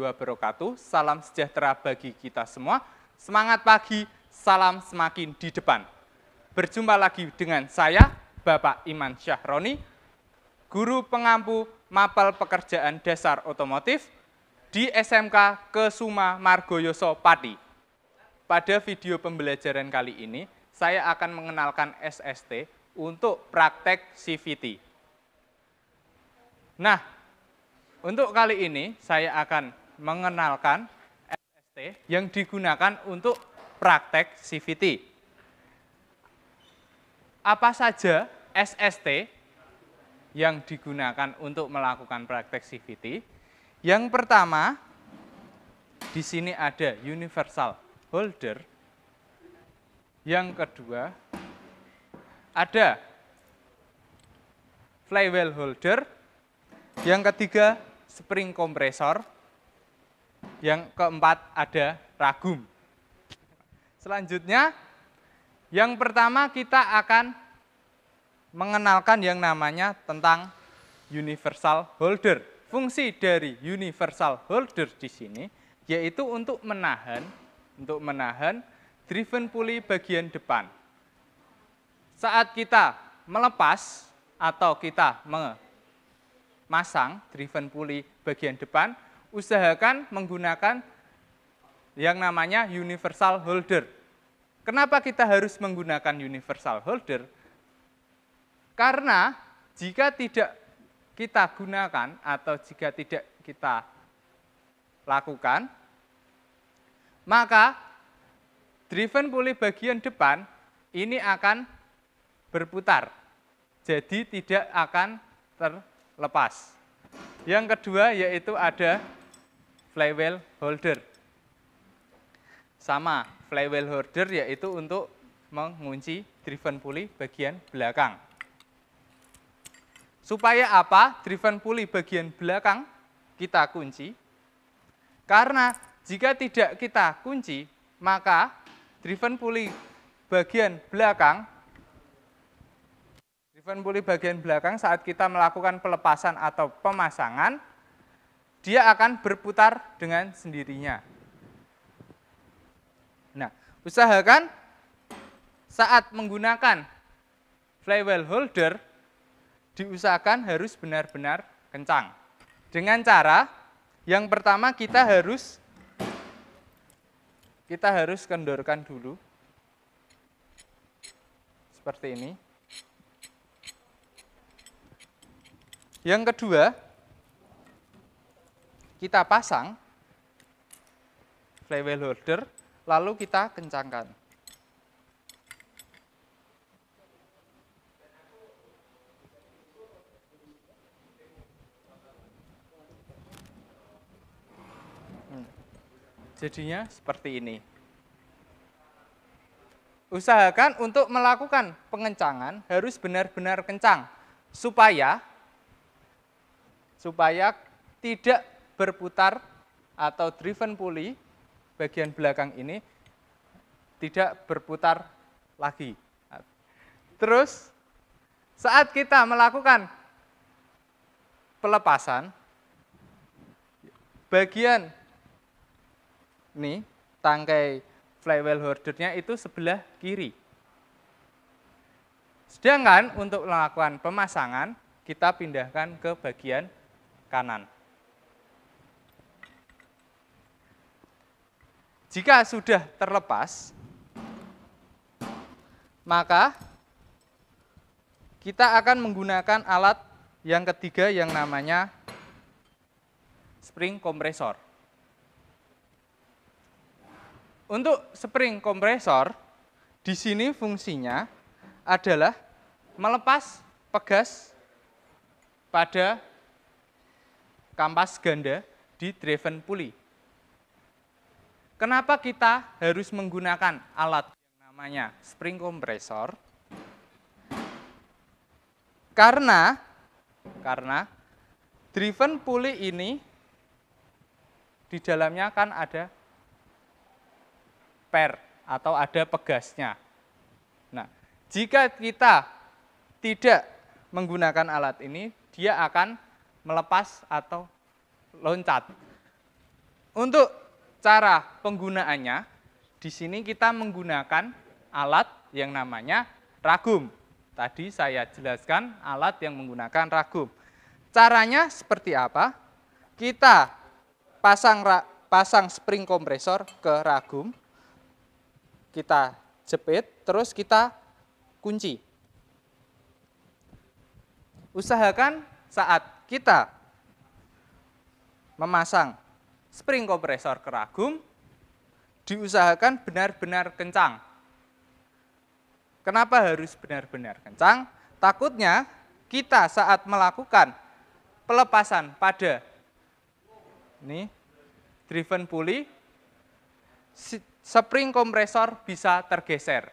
wabarakatuh. Salam sejahtera bagi kita semua. Semangat pagi, salam semakin di depan. Berjumpa lagi dengan saya, Bapak Iman Syahroni, Guru Pengampu Mapel Pekerjaan Dasar Otomotif di SMK Kesuma Margoyoso Pati. Pada video pembelajaran kali ini, saya akan mengenalkan SST untuk praktek CVT. Nah, untuk kali ini saya akan mengenalkan SST yang digunakan untuk praktek CVT. Apa saja SST yang digunakan untuk melakukan praktek CVT? Yang pertama, di sini ada universal holder. Yang kedua, ada flywheel holder. Yang ketiga, spring kompresor. Yang keempat, ada ragum. Selanjutnya, yang pertama kita akan mengenalkan yang namanya tentang universal holder. Fungsi dari universal holder di sini yaitu untuk menahan driven pulley bagian depan. Saat kita melepas atau kita memasang driven pulley bagian depan, usahakan menggunakan yang namanya universal holder. Kenapa kita harus menggunakan universal holder? Karena jika tidak kita gunakan atau jika tidak kita lakukan, maka driven pulley bagian depan ini akan berputar. Jadi tidak akan terlepas. Yang kedua yaitu ada flywheel holder. Sama, flywheel holder yaitu untuk mengunci driven pulley bagian belakang. Supaya apa? Driven pulley bagian belakang kita kunci. Karena jika tidak kita kunci, maka driven pulley bagian belakang saat kita melakukan pelepasan atau pemasangan, dia akan berputar dengan sendirinya. Nah, usahakan saat menggunakan flywheel holder, diusahakan harus benar-benar kencang. Dengan cara, yang pertama kita harus kendorkan dulu. Seperti ini. Yang kedua, kita pasang flywheel holder, lalu kita kencangkan. Jadinya seperti ini. Usahakan untuk melakukan pengencangan harus benar-benar kencang supaya tidak berputar atau driven pulley bagian belakang ini tidak berputar lagi. Terus saat kita melakukan pelepasan, bagian ini tangkai flywheel holdernya itu sebelah kiri. Sedangkan untuk melakukan pemasangan, kita pindahkan ke bagian kanan. Jika sudah terlepas, maka kita akan menggunakan alat yang ketiga yang namanya spring kompresor. Untuk spring kompresor, di sini fungsinya adalah melepas pegas pada kampas ganda di driven pulley. Kenapa kita harus menggunakan alat yang namanya spring kompresor? Karena driven pulley ini di dalamnya kan ada per atau ada pegasnya. Nah, jika kita tidak menggunakan alat ini, dia akan melepas atau loncat. Untuk cara penggunaannya, di sini kita menggunakan alat yang namanya ragum. Tadi saya jelaskan alat yang menggunakan ragum. Caranya seperti apa? Kita pasang spring kompresor ke ragum, kita jepit, terus kita kunci. Usahakan saat kita memasang spring kompresor ke ragum, diusahakan benar-benar kencang. Kenapa harus benar-benar kencang? Takutnya kita saat melakukan pelepasan pada ini driven pulley, spring kompresor bisa tergeser.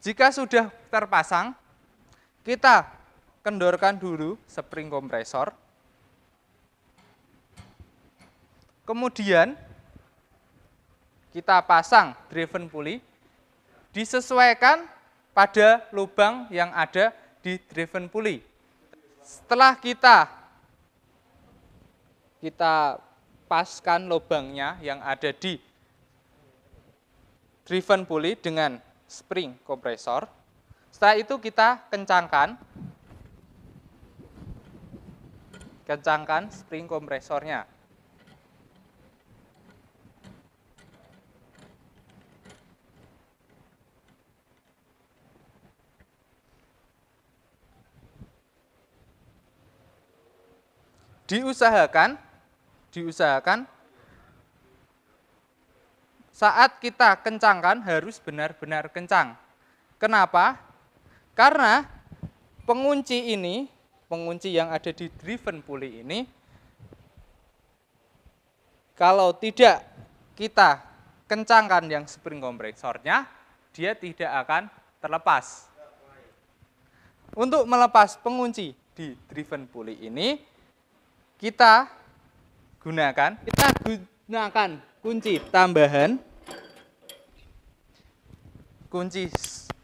Jika sudah terpasang, kita kendorkan dulu spring kompresor. Kemudian kita pasang driven pulley, disesuaikan pada lubang yang ada di driven pulley. Setelah kita paskan lubangnya yang ada di driven pulley dengan spring kompresor, setelah itu kita kencangkan spring kompresornya. Diusahakan saat kita kencangkan harus benar-benar kencang. Kenapa? Karena pengunci yang ada di driven pulley ini, kalau tidak kita kencangkan yang spring kompresornya, dia tidak akan terlepas. Untuk melepas pengunci di driven pulley ini, kita gunakan kunci tambahan, kunci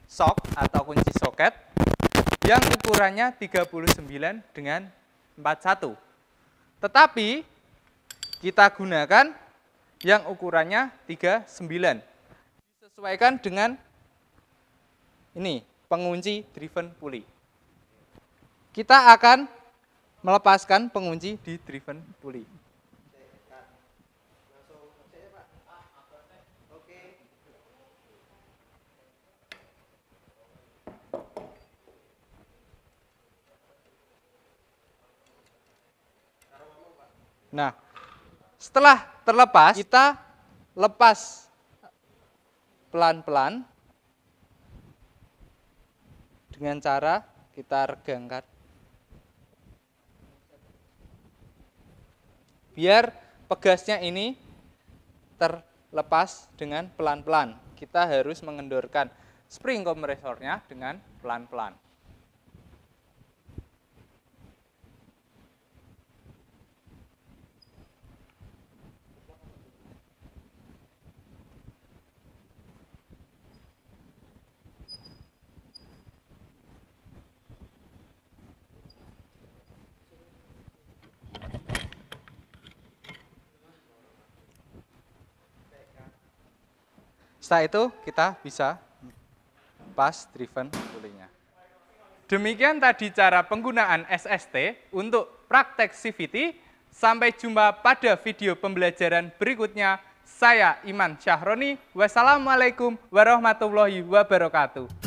shock atau kunci soket yang ukurannya 39 dengan 41. Tetapi kita gunakan yang ukurannya 39. Disesuaikan dengan ini pengunci driven pulley. Kita akan melepaskan pengunci di driven pulley. Nah, setelah terlepas, kita lepas pelan-pelan dengan cara kita regangkan. Biar pegasnya ini terlepas dengan pelan-pelan. Kita harus mengendorkan spring kompresornya dengan pelan-pelan. Setelah itu kita bisa pas driven pulley-nya. Demikian tadi cara penggunaan SST untuk praktek CVT. Sampai jumpa pada video pembelajaran berikutnya. Saya Iman Syahroni. Wassalamualaikum warahmatullahi wabarakatuh.